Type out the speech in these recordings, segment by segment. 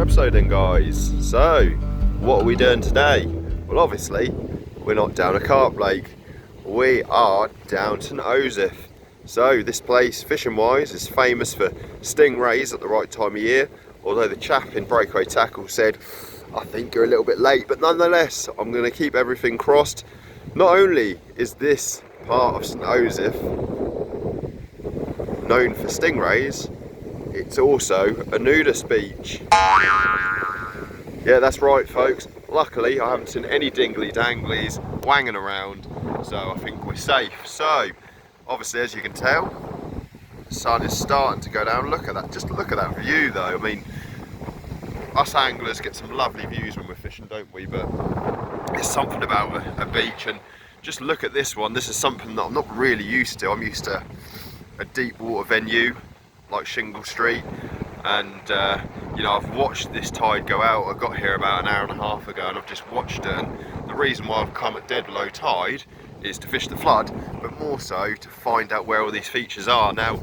episode then, guys. So what are we doing today? Well, obviously we're not down a carp lake, we are down to Nosif. So this place, fishing wise, is famous for stingrays at the right time of year, although the chap in Breakaway Tackle said I think you're a little bit late, but nonetheless I'm going to keep everything crossed. Not only is this part of St. Nosif known for stingrays, it's also a nudist beach. Yeah, that's right folks. Luckily I haven't seen any dingly danglies wanging around, so I think we're safe. So obviously, as you can tell, the sun is starting to go down. Look at that, just look at that view though. I mean, us anglers get some lovely views when we're fishing, don't we? But there's something about a beach, and just look at this one. This is something that I'm not really used to. I'm used to a deep water venue like Shingle Street, and you know, I've watched this tide go out. I got here about an hour and a half ago and I've just watched it, and the reason why I've come at dead low tide is to fish the flood, but more so to find out where all these features are. Now,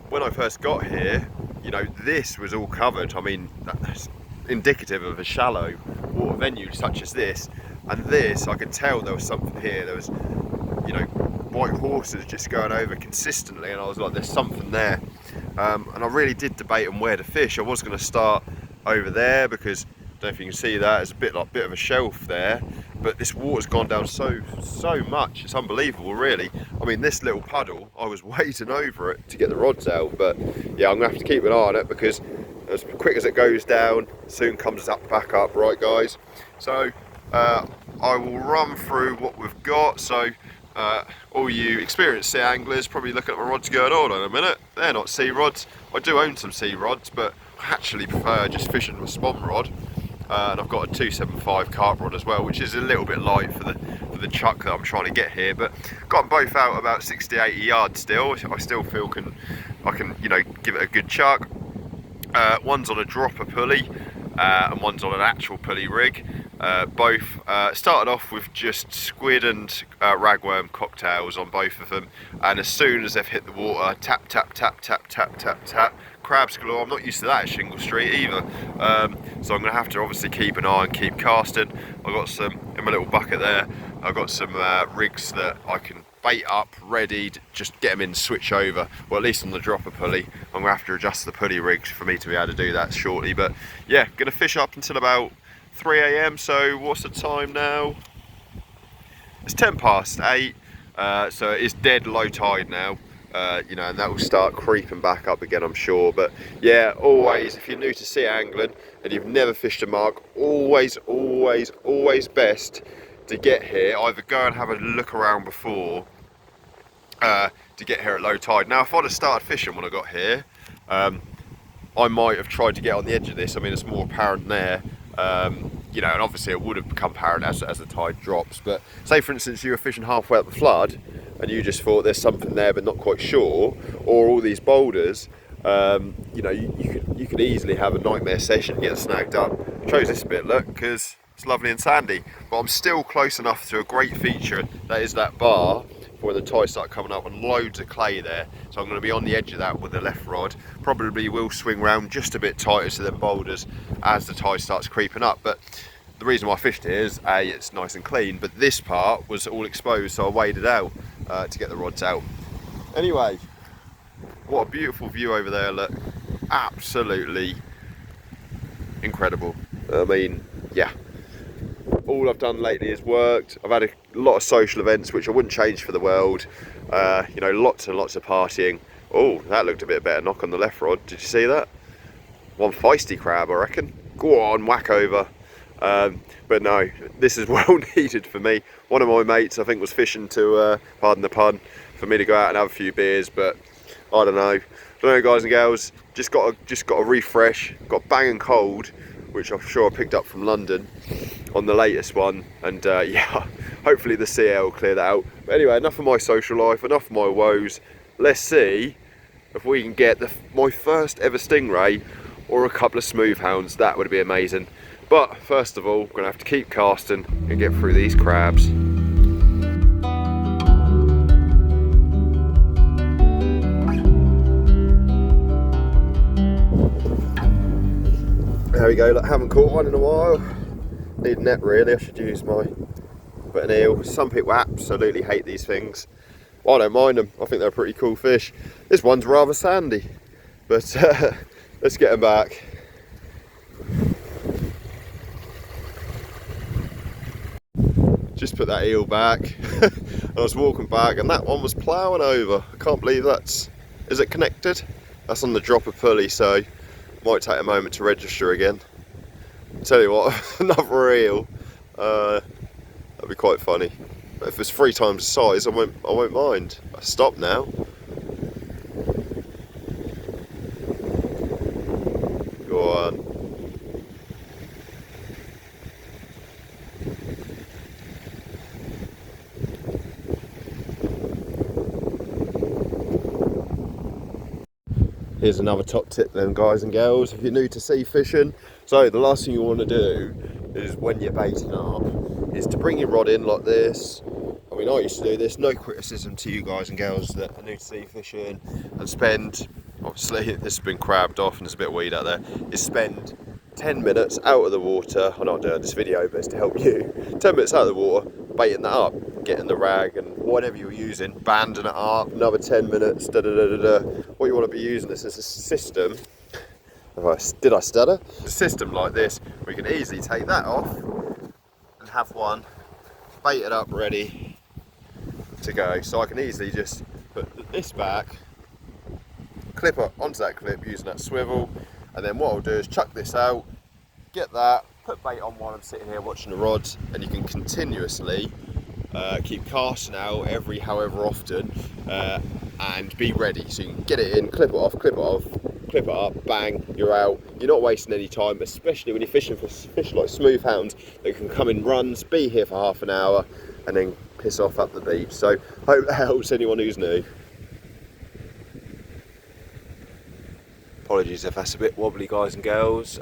when I first got here, you know, this was all covered. I mean, that's indicative of a shallow water venue such as this, and this, I could tell there was something here. There was, you know, white horses just going over consistently, and I was like, there's something there. And I really did debate on where to fish. I was going to start over there because, I don't know if you can see that, it's a bit of a shelf there, but this water's gone down so much, it's unbelievable really. I mean, this little puddle, I was waiting over it to get the rods out, but yeah, I'm going to have to keep an eye on it because as quick as it goes down, soon comes back up, right guys? So I will run through what we've got. So all you experienced sea anglers probably looking at my rods going, hold on a minute, they're not sea rods. I do own some sea rods, but I actually prefer just fishing with a spom rod. And I've got a 275 carp rod as well, which is a little bit light for the chuck that I'm trying to get here, but got them both out about 60-80 yards still. I still feel I can, you know, give it a good chuck. One's on a dropper pulley and one's on an actual pulley rig. Both started off with just squid and ragworm cocktails on both of them, and as soon as they've hit the water, tap tap tap tap tap tap tap, crabs galore. I'm not used to that at Shingle Street either, so I'm going to have to obviously keep an eye and keep casting. I've got some in my little bucket there. I've got some rigs that I can bait up ready to just get them in, switch over, well at least on the dropper pulley. I'm going to have to adjust the pulley rigs for me to be able to do that shortly, but yeah, going to fish up until about 3 AM. So what's the time now? It's 8:10, so it is dead low tide now. You know, and that will start creeping back up again, I'm sure. But yeah, always, if you're new to sea angling and you've never fished a mark, always best to get here, either go and have a look around before to get here at low tide. Now, if I'd have started fishing when I got here, I might have tried to get on the edge of this. I mean, it's more apparent there. You know, and obviously it would have become apparent as the tide drops. But say for instance you were fishing halfway up the flood and you just thought there's something there but not quite sure, or all these boulders, you know, you could easily have a nightmare session, get snagged up. I chose this bit, look, because it's lovely and sandy, but I'm still close enough to a great feature that is that bar when the tides start coming up, and loads of clay there. So I'm going to be on the edge of that with the left rod. Probably will swing round just a bit tighter to them boulders as the tide starts creeping up. But the reason why I fished it is A, it's nice and clean, but this part was all exposed, so I waded out to get the rods out. Anyway, what a beautiful view over there, look, absolutely incredible. I mean, yeah, all I've done lately has worked. I've had a lot of social events which I wouldn't change for the world. You know, lots and lots of partying. Oh, that looked a bit better knock on the left rod. Did you see that? One feisty crab, I reckon. Go on, whack over. But no, this is well needed for me. One of my mates, I think, was fishing to, pardon the pun, for me to go out and have a few beers, but I don't know. Guys and girls, just got a refresh. Got banging cold, which I'm sure I picked up from London on the latest one, and yeah, hopefully the sea air will clear that out. But anyway, enough of my social life, enough of my woes. Let's see if we can get my first ever stingray or a couple of smoothhounds. That would be amazing. But first of all, we're gonna have to keep casting and get through these crabs. There we go, look, haven't caught one in a while. Need a net really, I should use my but an eel. Some people absolutely hate these things. Well, I don't mind them, I think they're a pretty cool fish. This one's rather sandy, but let's get them back. Just put that eel back. I was walking back and that one was ploughing over. I can't believe that's, is it connected? That's on the dropper pulley, so might take a moment to register again. Tell you what, another eel, that'd be quite funny. But if it's 3 times the size, I won't mind. I stop now. Go on. Here's another top tip then, guys and girls, if you're new to sea fishing. So the last thing you want to do is, when you're baiting up, is to bring your rod in like this. I mean, I used to do this, no criticism to you guys and girls that are new to sea fishing, and spend, obviously this has been crabbed off and there's a bit of weed out there, is spend 10 minutes out of the water. I'm not doing this video, but it's to help you. 10 minutes out of the water, baiting that up, getting the rag and whatever you're using, banding it up, another 10 minutes, da da da da da. What you want to be using this as a system. Did I stutter? A system like this, we can easily take that off and have one baited up ready to go. So I can easily just put this back, clip up onto that clip using that swivel, and then what I'll do is chuck this out, get that, put bait on while I'm sitting here watching the rods, and you can continuously keep casting out every however often and be ready. So you can get it in, clip it off, clip it up, bang, you're out. You're not wasting any time, especially when you're fishing for fish like smoothhounds that can come in runs, be here for half an hour, and then piss off up the beach. So hope that helps anyone who's new. Apologies if that's a bit wobbly, guys and girls.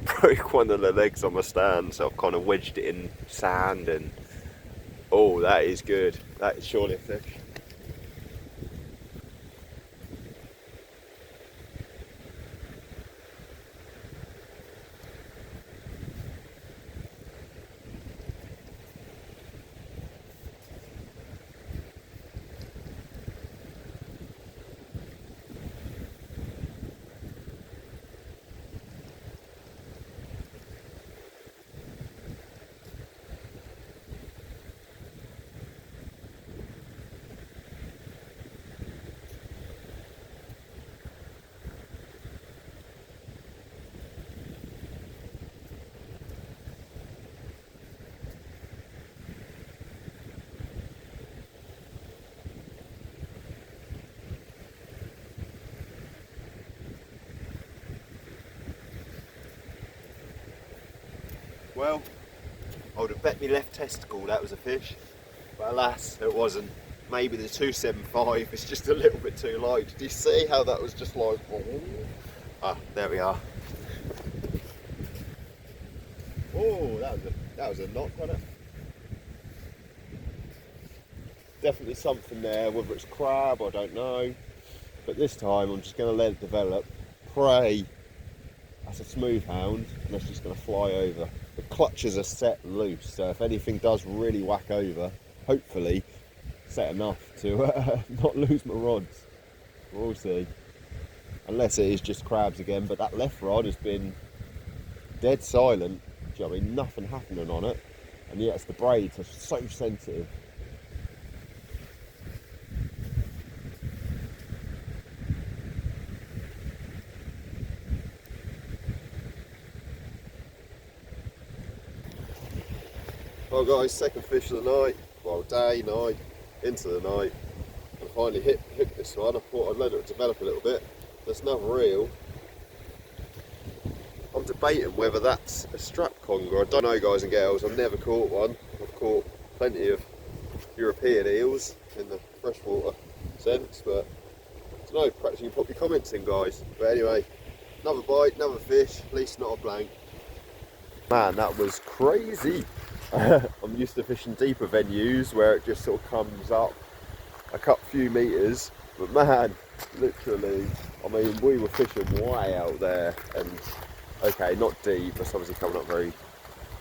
Broke one of the legs on my stand, so I've kind of wedged it in sand, and oh, that is good. That is surely a fish. Well, I would have bet my left testicle that was a fish, but alas, it wasn't. Maybe the 275 is just a little bit too light. Did you see how that was just like, oh. Ah, there we are. Oh, that was a knock, wasn't it? Definitely something there, whether it's crab, I don't know. But this time I'm just going to let it develop. Pray that's a smoothhound, and it's just going to fly over. The clutches are set loose, so if anything does really whack over, hopefully set enough to not lose my rods. We'll see. Unless it is just crabs again, but that left rod has been dead silent. Do you know what I mean? Nothing happening on it, and yet it's the braids are so sensitive. Well guys, second fish of the night, well day, night, into the night. I finally hooked this one. I thought I'd let it develop a little bit. There's another reel. I'm debating whether that's a strap conger. I don't know, guys and girls, I've never caught one. I've caught plenty of European eels in the freshwater sense, but I don't know, perhaps you can put your comments in, guys. But anyway, another bite, another fish, at least not a blank. Man, that was crazy. I'm used to fishing deeper venues where it just sort of comes up a few meters, but man, Literally, I mean, we were fishing way out there, and okay, not deep, but it's obviously coming up very,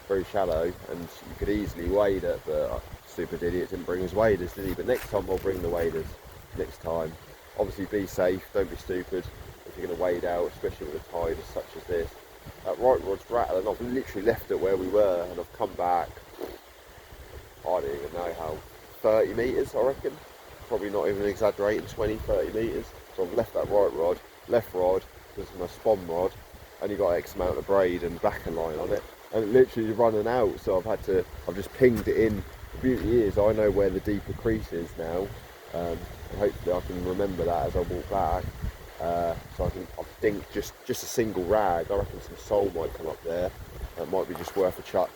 very shallow, and you could easily wade it, but stupid idiot didn't bring his waders, did he? But next time I'll bring the waders. Next time. Obviously be safe, don't be stupid if you're going to wade out, especially with a tide such as this. That right rod's rattling. I've literally left it where we were, and I've come back, I don't even know how, 30 metres I reckon. Probably not even exaggerating, 20-30 metres. So I've left that right rod, left rod, this is my spawn rod, only got X amount of braid and backer line on it, and it literally running out, so I've just pinged it in. The beauty is I know where the deeper crease is now, and hopefully I can remember that as I walk back. So I think just a single rag, I reckon some sole might come up there. That might be just worth a chuck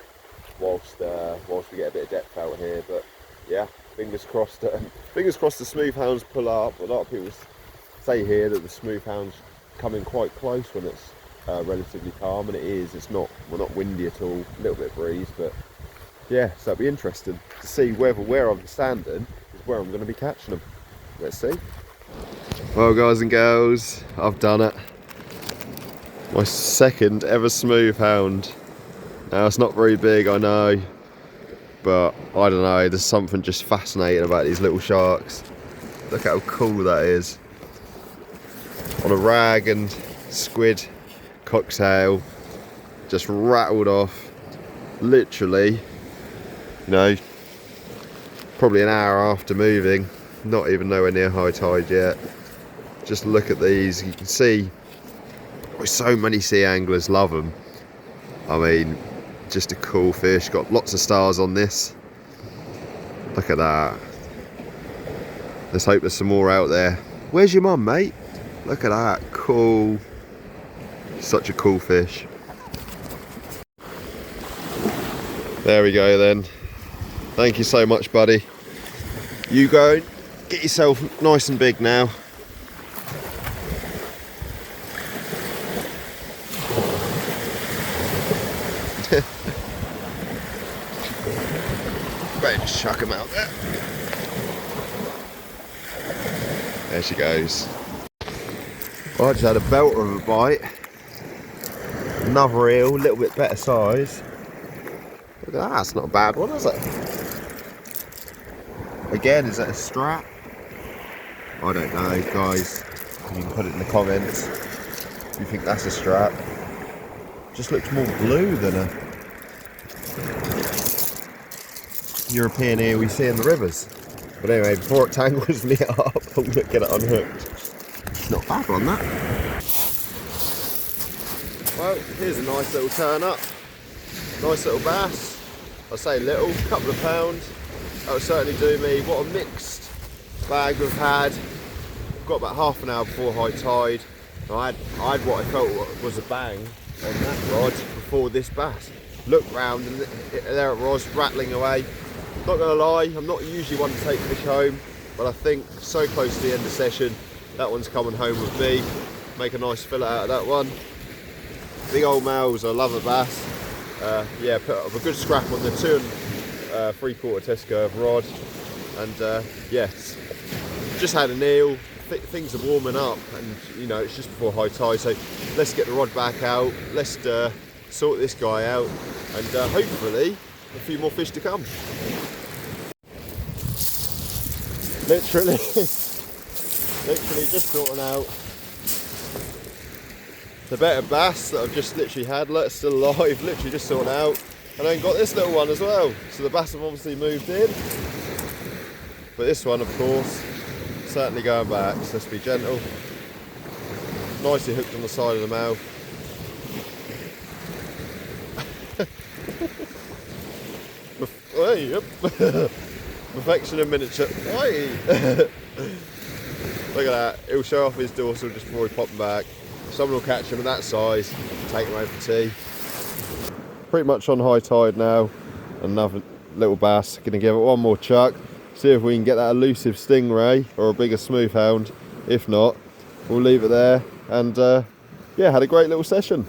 whilst we get a bit of depth out here. But yeah, fingers crossed. Fingers crossed the smoothhounds pull up. A lot of people say here that the smoothhounds come in quite close when it's relatively calm, and it is. It's not. We're not windy at all. A little bit of breeze, but yeah. So it'll be interesting to see where I'm standing is where I'm going to be catching them. Let's see. Well, guys and girls, I've done it. My second ever smoothhound. Now it's not very big, I know, but I don't know, there's something just fascinating about these little sharks. Look how cool that is. On a rag and squid cocktail, just rattled off, literally, you know, probably an hour after moving, not even nowhere near high tide yet. Just look at these, you can see so many sea anglers love them. I mean, just a cool fish, got lots of stars on this. Look at that. Let's hope there's some more out there. Where's your mum, mate? Look at that, cool. Such a cool fish. There we go then. Thank you so much, buddy. You go and get yourself nice and big now. Better just chuck him out there. There she goes. Well, I just had a belter of a bite. Another eel, a little bit better size. Look at that, that's not a bad one, is it? Again, is that a strap? I don't know, guys. You can put it in the comments if you think that's a strap. Just looks more blue than a European eel we see in the rivers. But anyway, before it tangles me up, I'm going to get it unhooked. It's not a bad one, that. Well, here's a nice little turn up. Nice little bass. I say little, couple of pounds. That would certainly do me. What a mixed bag we've had. Got about half an hour before high tide. I had what I felt was a bang on that rod before this bass. Looked round and there it was, rattling away. Not gonna lie, I'm not usually one to take fish home, but I think so close to the end of session, that one's coming home with me. Make a nice fillet out of that one. Big old males, I love a bass. Yeah, put up a good scrap on the 2 3/4 test curve rod, and yes, just had an eel. Things are warming up, and you know it's just before high tide, so let's get the rod back out. Let's sort this guy out, and hopefully a few more fish to come. Literally just sorting out the better bass that I've just literally had. Look, it's still alive, literally just sorting out. And then got this little one as well. So the bass have obviously moved in. But this one, of course, certainly going back. So let's be gentle. Nicely hooked on the side of the mouth. Yep. Perfection in miniature. Look at that. He'll show off his dorsal just before he pops back. Someone will catch him at that size, take him home for tea. Pretty much on high tide now. Another little bass. Gonna give it one more chuck. See if we can get that elusive stingray or a bigger smoothhound. If not, we'll leave it there. And yeah, had a great little session.